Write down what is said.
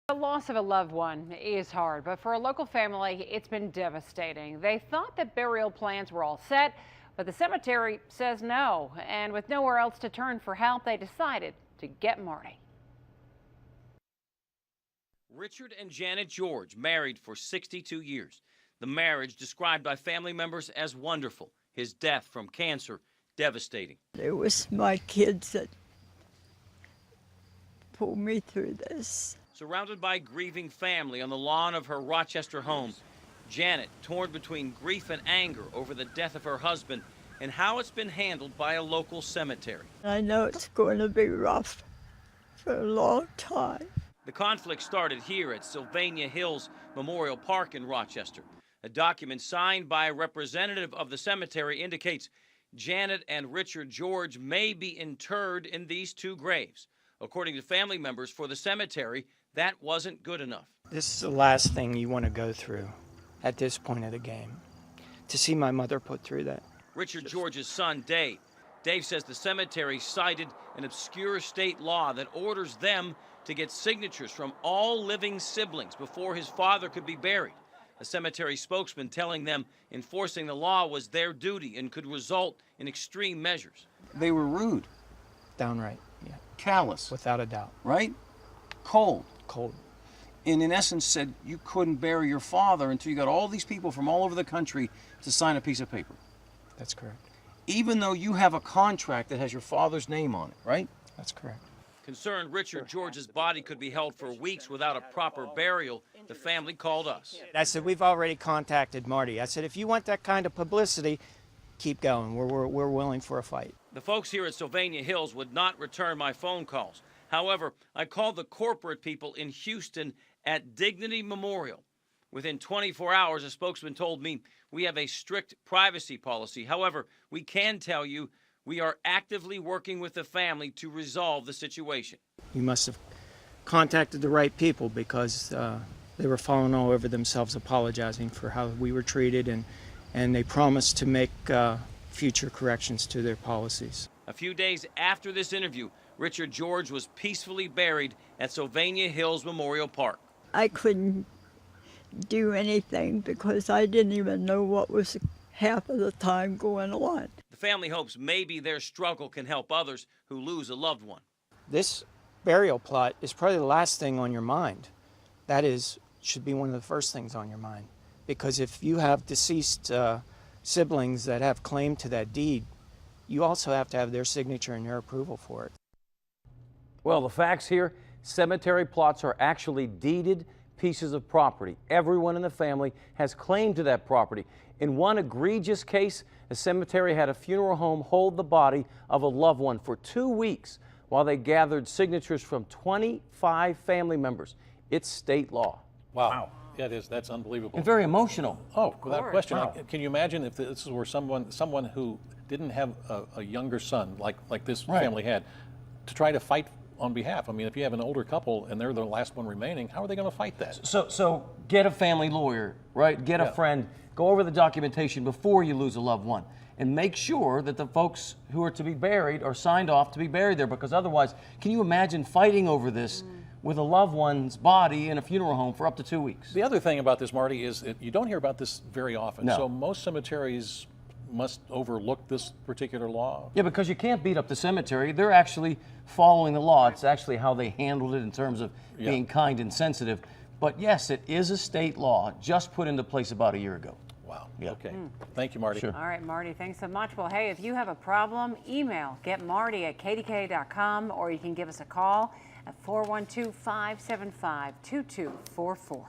The loss of a loved one is hard, but for a local family, it's been devastating. They thought that burial plans were all set, but the cemetery says no. And with nowhere else to turn for help, they decided to get Marty. Richard and Janet George married for 62 years. The marriage described by family members as wonderful. His death from cancer, devastating. It was my kids that pulled me through this. Surrounded by grieving family on the lawn of her Rochester home, Janet torn between grief and anger over the death of her husband and how it's been handled by a local cemetery. I know it's going to be rough for a long time. The conflict started here at Sylvania Hills Memorial Park in Rochester. A document signed by a representative of the cemetery indicates Janet and Richard George may be interred in these two graves. According to family members for the cemetery, that wasn't good enough. This is the last thing you want to go through at this point of the game. To see my mother put through that. Richard George's son, Dave. Dave says the cemetery cited an obscure state law that orders them to get signatures from all living siblings before his father could be buried. A cemetery spokesman telling them enforcing the law was their duty and could result in extreme measures. They were rude. Downright, yeah. Callous. Without a doubt. Right? Cold. Cold. And in essence said you couldn't bury your father until you got all these people from all over the country to sign a piece of paper. That's correct. Even though you have a contract that has your father's name on it, right? That's correct. Concerned Richard George's body could be held for weeks without a proper burial, the family called us. I said, we've already contacted Marty. I said, if you want that kind of publicity, keep going. We're willing for a fight. The folks here at Sylvania Hills would not return my phone calls. However, I called the corporate people in Houston at Dignity Memorial. Within 24 hours, a spokesman told me we have a strict privacy policy. However, we can tell you we are actively working with the family to resolve the situation. You must have contacted the right people because they were falling all over themselves apologizing for how we were treated, and they promised to make future corrections to their policies. A few days after this interview, Richard George was peacefully buried at Sylvania Hills Memorial Park. I couldn't do anything because I didn't even know what was half of the time going on. The family hopes maybe their struggle can help others who lose a loved one. This burial plot is probably the last thing on your mind. That should be one of the first things on your mind. Because if you have deceased siblings that have claim to that deed, you also have to have their signature and their approval for it. Well, the facts here, cemetery plots are actually deeded pieces of property. Everyone in the family has claim to that property. In one egregious case, a cemetery had a funeral home hold the body of a loved one for 2 weeks while they gathered signatures from 25 family members. It's state law. Wow. Yeah, it is. That's unbelievable. And very emotional. Oh, without question. Wow. Can you imagine if this were someone who didn't have a younger son like this family had, to try to fight on behalf? I mean, if you have an older couple and they're the last one remaining, how are they going to fight that? So get a family lawyer, right? Get a friend. Go over the documentation before you lose a loved one. And make sure that the folks who are to be buried are signed off to be buried there, because otherwise, can you imagine fighting over this with a loved one's body in a funeral home for up to 2 weeks? The other thing about this, Marty, is that you don't hear about this very often. No. So most cemeteries must overlook this particular law. Yeah, because you can't beat up the cemetery. They're actually following the law. It's actually how they handled it in terms of being kind and sensitive. But yes, it is a state law just put into place about a year ago. Wow. Yeah. Okay. Thank you, Marty. Sure. All right, Marty, thanks so much. Well, hey, if you have a problem, email getmarty@kdk.com, or you can give us a call at 412-575-2244.